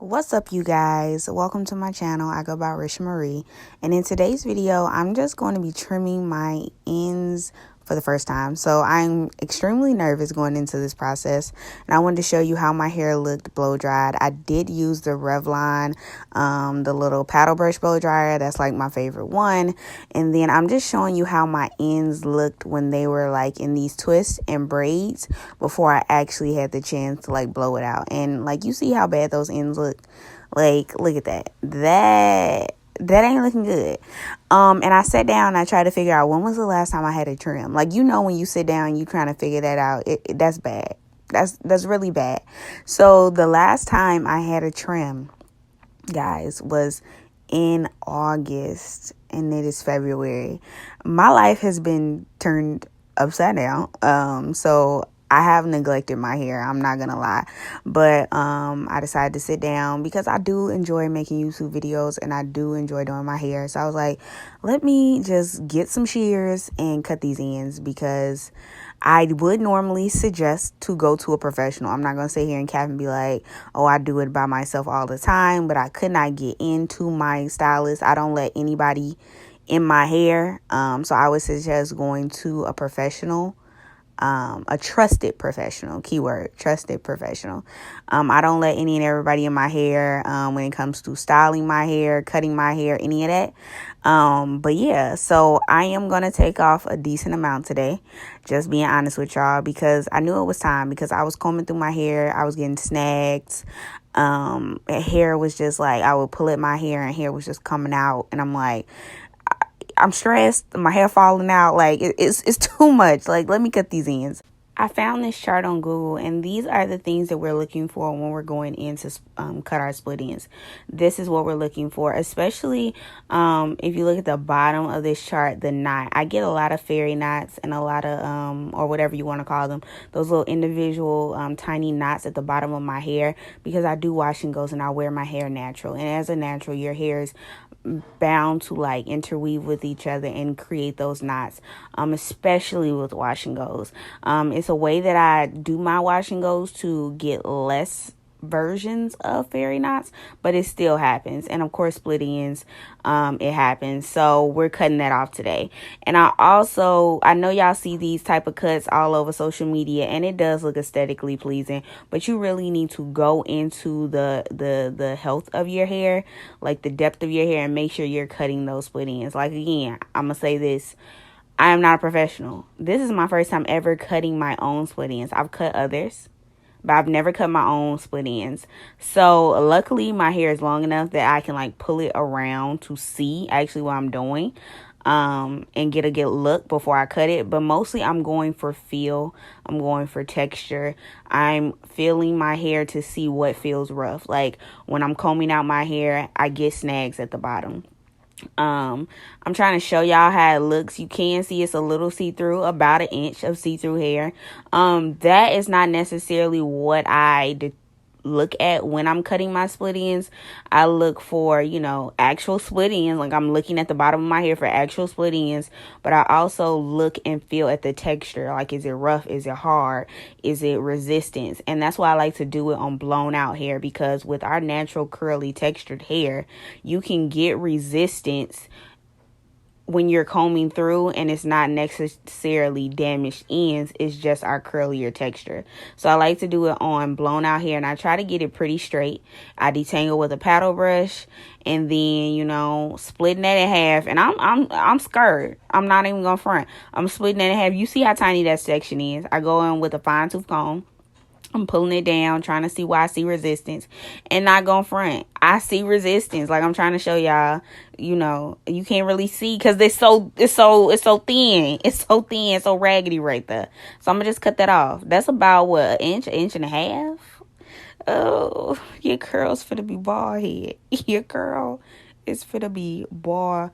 What's up, you guys? Welcome to my channel. I go by Rishaa Mariee, and in today's video I'm just going to be trimming my ends for the first time. So I'm extremely nervous going into this process, and I wanted to show you how my hair looked blow dried. I did use the Revlon, the little paddle brush blow dryer. That's like my favorite one. And then I'm just showing you how my ends looked when they were like in these twists and braids before I actually had the chance to like blow it out. And like, you see how bad those ends look. Like, look at that. That ain't looking good. And I sat down and I tried to figure out when was the last time I had a trim. Like, you know, when you sit down, you trying to figure that out. That's bad. That's really bad. So the last time I had a trim, guys, was in August, and it is February. My life has been turned upside down. So I have neglected my hair, I'm not gonna lie. But I decided to sit down because I do enjoy making YouTube videos and I do enjoy doing my hair. So I was like, let me just get some shears and cut these ends, because I would normally suggest to go to a professional. I'm not going to sit here and cap and be like, oh, I do it by myself all the time, but I could not get into my stylist. I don't let anybody in my hair. So I would suggest going to a professional. A trusted professional, keyword, trusted professional. I don't let any and everybody in my hair when it comes to styling my hair, cutting my hair, any of that. But yeah, so I am going to take off a decent amount today, just being honest with y'all, because I knew it was time, because I was combing through my hair. I was getting snags. Hair was just like, I would pull at my hair and hair was just coming out. And I'm like, I'm stressed, my hair falling out, like it's too much. Like, let me cut these ends. I found this chart on Google, and these are the things that we're looking for when we're going in to cut our split ends. This is what we're looking for, especially if you look at the bottom of this chart, the knot. I get a lot of fairy knots and a lot of, or whatever you want to call them, those little individual tiny knots at the bottom of my hair, because I do wash and goes and I wear my hair natural. And as a natural, your hair is bound to like interweave with each other and create those knots, especially with wash and goes. It's a way that I do my wash and goes to get less versions of fairy knots, but it still happens. And of course, split ends, it happens. So we're cutting that off today. And I know y'all see these type of cuts all over social media, and it does look aesthetically pleasing, but you really need to go into the health of your hair, like the depth of your hair, and make sure you're cutting those split ends. Like, again, I'm gonna say this, I am not a professional. This is my first time ever cutting my own split ends. I've cut others, but I've never cut my own split ends. So luckily my hair is long enough that I can like pull it around to see actually what I'm doing, and get a good look before I cut it. But mostly I'm going for feel. I'm going for texture. I'm feeling my hair to see what feels rough. Like, when I'm combing out my hair, I get snags at the bottom. I'm trying to show y'all how it looks. You can see it's a little see-through, about an inch of see-through hair. That is not necessarily what I look at when I'm cutting my split ends. I look for, actual split ends. Like, I'm looking at the bottom of my hair for actual split ends, but I also look and feel at the texture. Like, is it rough? Is it hard? Is it resistance? And that's why I like to do it on blown out hair, because with our natural curly textured hair, you can get resistance when you're combing through, and it's not necessarily damaged ends, it's just our curlier texture. So I like to do it on blown out hair, and I try to get it pretty straight. I detangle with a paddle brush, and then splitting that in half. And I'm scared. I'm not even gonna front. I'm splitting it in half. You see how tiny that section is. I go in with a fine tooth comb. I'm pulling it down, trying to see why I see resistance, and not going front. I see resistance. Like, I'm trying to show y'all, you can't really see because it's so thin. It's so thin, so raggedy right there. So I'm gonna just cut that off. That's about what, an inch and a half. Oh, your curl's finna be bald head. Your curl is finna be bald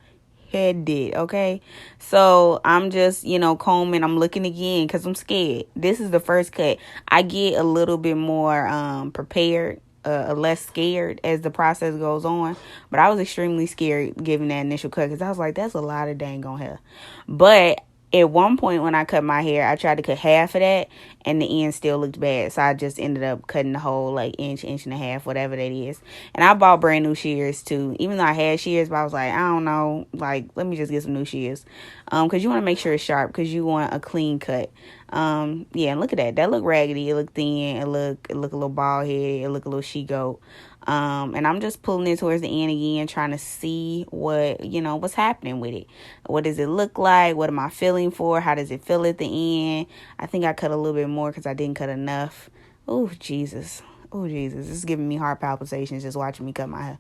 headed. Okay, so I'm just combing. I'm looking again because I'm scared. This is the first cut. I get a little bit more prepared, less scared as the process goes on, but I was extremely scared giving that initial cut because I was like, that's a lot of dang on hair. But At one point when I cut my hair, I tried to cut half of that and the end still looked bad. So I just ended up cutting the whole like inch and a half, whatever that is. And I bought brand new shears too. Even though I had shears, but I was like, I don't know, like let me just get some new shears. Because you want to make sure it's sharp because you want a clean cut. Yeah, and look at that. That look raggedy. It look thin. It look a little bald head. It look a little she goat. And I'm just pulling it towards the end again, trying to see what, what's happening with it. What does it look like? What am I feeling for? How does it feel at the end? I think I cut a little bit more because I didn't cut enough. Oh, Jesus. Oh, Jesus. This is giving me heart palpitations just watching me cut my hair.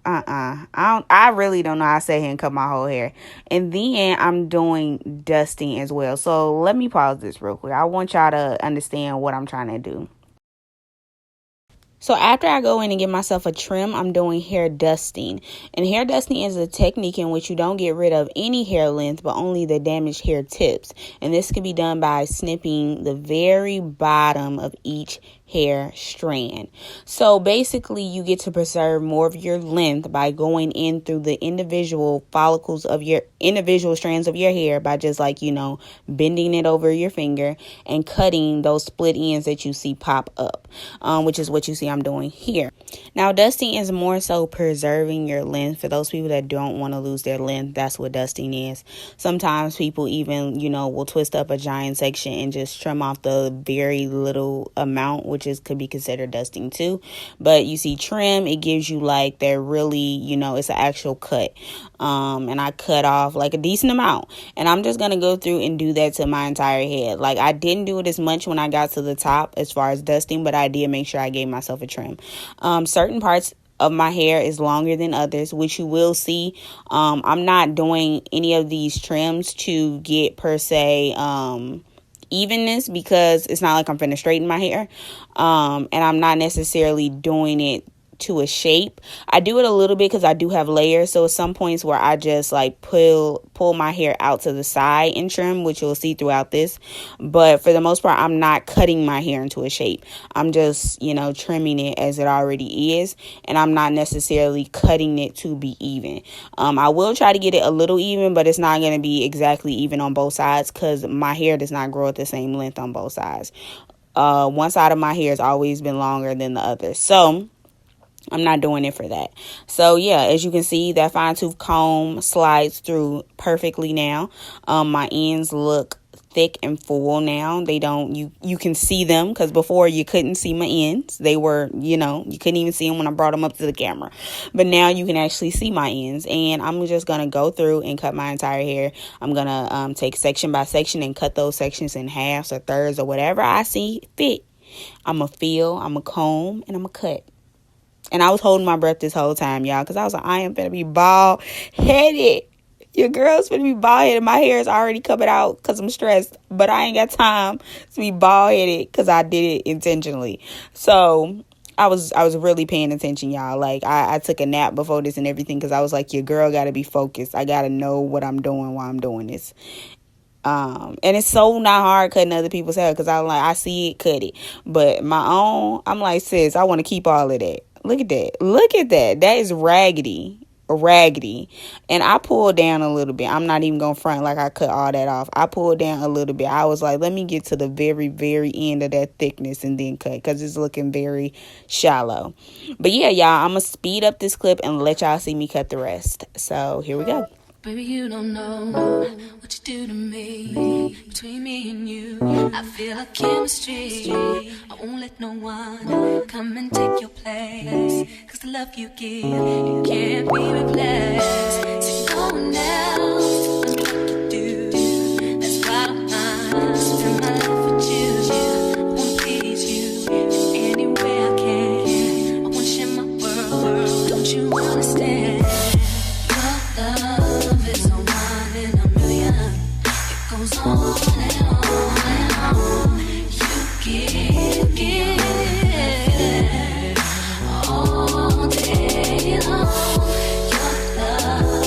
I really don't know how to sit here and cut my whole hair. And then I'm doing dusting as well. So let me pause this real quick. I want y'all to understand what I'm trying to do. So after I go in and get myself a trim, I'm doing hair dusting. And hair dusting is a technique in which you don't get rid of any hair length, but only the damaged hair tips. And this can be done by snipping the very bottom of each hair strand. So basically you get to preserve more of your length by going in through the individual follicles of your individual strands of your hair by just bending it over your finger and cutting those split ends that you see pop up, which is what you see I'm doing here. Now dusting is more so preserving your length. For those people that don't want to lose their length, that's what dusting is. Sometimes people even will twist up a giant section and just trim off the very little amount, which could be considered dusting too. But you see trim, it gives you like that really, it's an actual cut. And I cut off like a decent amount. And I'm just going to go through and do that to my entire head. Like I didn't do it as much when I got to the top as far as dusting, but I did make sure I gave myself a trim. Certain parts of my hair is longer than others, which you will see. I'm not doing any of these trims to get per se, evenness, because it's not like I'm finna straighten my hair, and I'm not necessarily doing it to a shape. I do it a little bit because I do have layers, so at some points where I just like pull my hair out to the side and trim, which you'll see throughout this. But for the most part, I'm not cutting my hair into a shape. I'm just trimming it as it already is, and I'm not necessarily cutting it to be even. I will try to get it a little even, but it's not going to be exactly even on both sides because my hair does not grow at the same length on both sides. One side of my hair has always been longer than the other, so I'm not doing it for that. So yeah, as you can see, that fine tooth comb slides through perfectly now. My ends look thick and full now. They don't, you can see them, because before you couldn't see my ends. They were, you couldn't even see them when I brought them up to the camera. But now you can actually see my ends. And I'm just going to go through and cut my entire hair. I'm going to take section by section and cut those sections in halves or thirds or whatever I see fit. I'm going to feel, I'm going to comb, and I'm going to cut. And I was holding my breath this whole time, y'all, because I was like, I am finna be bald-headed. Your girl's finna be bald-headed. My hair is already coming out because I'm stressed. But I ain't got time to be bald-headed because I did it intentionally. So I was really paying attention, y'all. Like, I took a nap before this and everything because I was like, your girl got to be focused. I got to know what I'm doing while I'm doing this. And it's so not hard cutting other people's hair because I'm like, I see it, cut it. But my own, I'm like, sis, I want to keep all of that. Look at that. Look at that. That is raggedy. And I pulled down a little bit. I'm not even gonna front like I cut all that off. I pulled down a little bit. I was like, let me get to the very, very end of that thickness and then cut, because it's looking very shallow. But yeah, y'all, I'm gonna speed up this clip and let y'all see me cut the rest. So here we go. Baby, you don't know what you do to me. Between me and you, I feel like chemistry. I won't let no one come and take your place. Cause the love you give, it can't be replaced. So go now, don't do what you do. That's why I'm mine. Spend my life with you. I won't please you in any way I can. I wanna share my world. Don't you understand? Your love is a one in a million. It goes on and on and on. You give all day long. Your love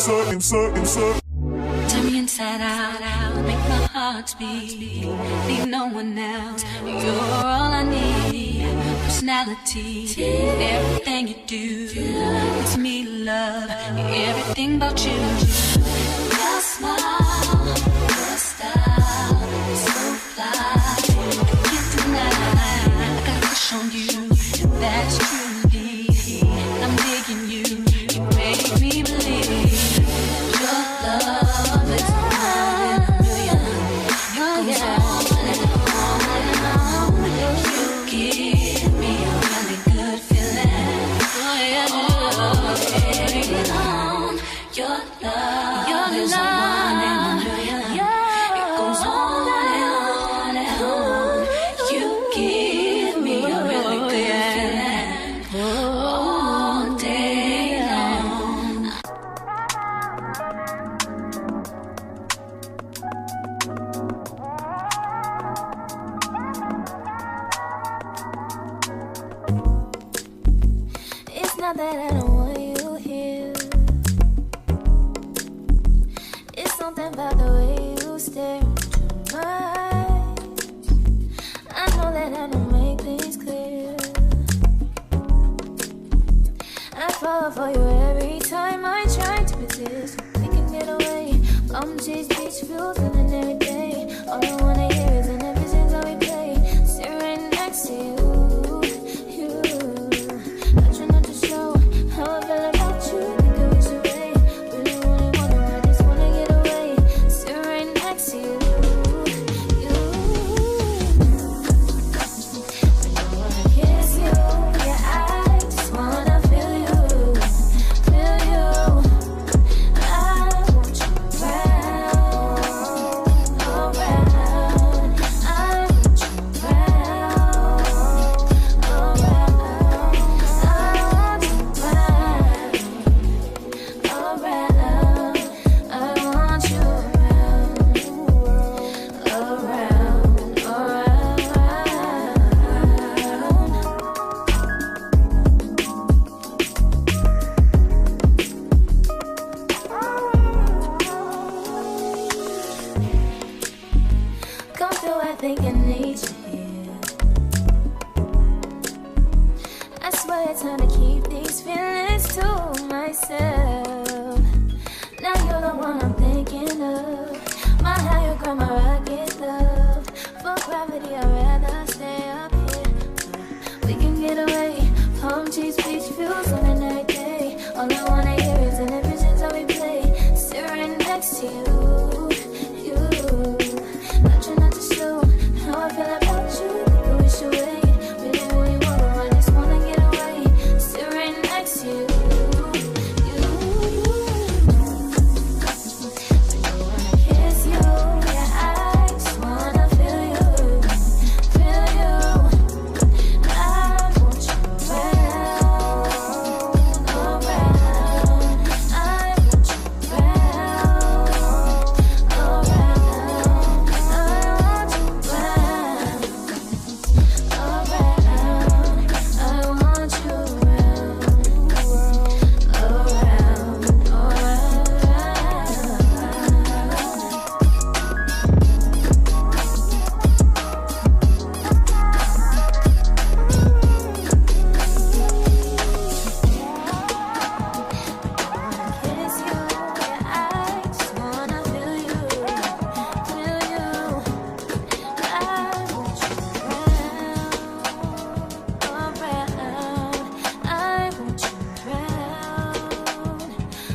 Turn me inside out, make my heart beat. Need no one else, you're all I need. Personality, everything you do makes me love everything about you. Your smile, your style, so fly. I can't deny, I got a crush on you, that's truly. I'm digging you, you make me believe. Your love is one in a million. It goes on and on. You give me a really good feeling. Oh yeah, hang on. Your love is one in a million. It goes on and on. You give me a really good feeling all day long. It's not that I don't want you here. It's something about the way you stare into my eyes. I know that I don't make things clear. I fall for you every time I try to resist. We can get away. Chase beach views and every day. All I wanna hear is an episode that we play. Sit right next to you. I try not to show how I feel about you. Think I wish away. Really wanna, I just wanna get away. Sit right next to you. I don't wanna kiss you. Yeah, I just wanna feel you. I want you around, around. I want you around, around. I want you around, around. I want you around, come through, I think I need you here. I swear it's time to keep these feelings to myself. Now you're the one I'm thinking of. My higher ground, my rocket love. For gravity, I'd rather stay up here. We can get away. Palm trees, beach views on a night day. All I wanna hear is an visions that we play. Sit right next to you. I try not to show how I feel about you. Think I wish away. Really wanna, I just wanna get away. Sit right next to you. I don't wanna kiss you. Yeah, I just wanna feel you. I want you around, around. I want you around, around. I want you around, around. I want you around, kiss you. Yeah, I just wanna feel you. I want you around, around. I want you around,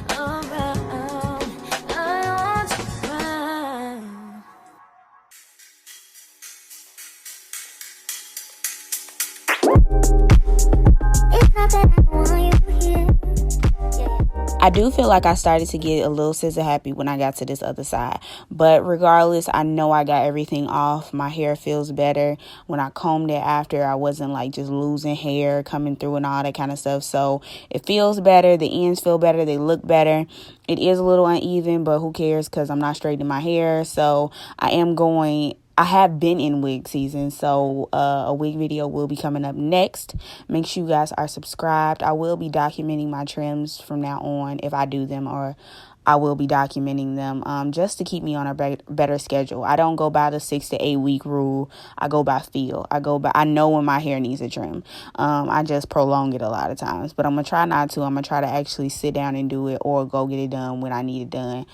around. I want you around. It's not that I want you here. I do feel like I started to get a little scissor happy when I got to this other side. But regardless, I know I got everything off. My hair feels better. When I combed it after, I wasn't like just losing hair coming through and all that kind of stuff. So it feels better. The ends feel better. They look better. It is a little uneven, but who cares because I'm not straightening my hair. So I have been in wig season, so a wig video will be coming up next. Make sure you guys are subscribed. I will be documenting my trims from now on if I do them, or I will be documenting them just to keep me on a better schedule. I don't go by the 6 to 8 week rule. I go by feel. I know when my hair needs a trim. I just prolong it a lot of times, but I'm going to try not to. I'm going to try to actually sit down and do it or go get it done when I need it done.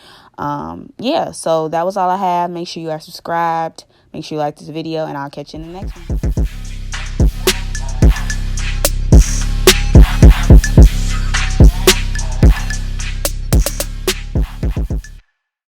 Yeah, so that was all I have. Make sure you are subscribed. Make sure you like this video, and I'll catch you in the next one.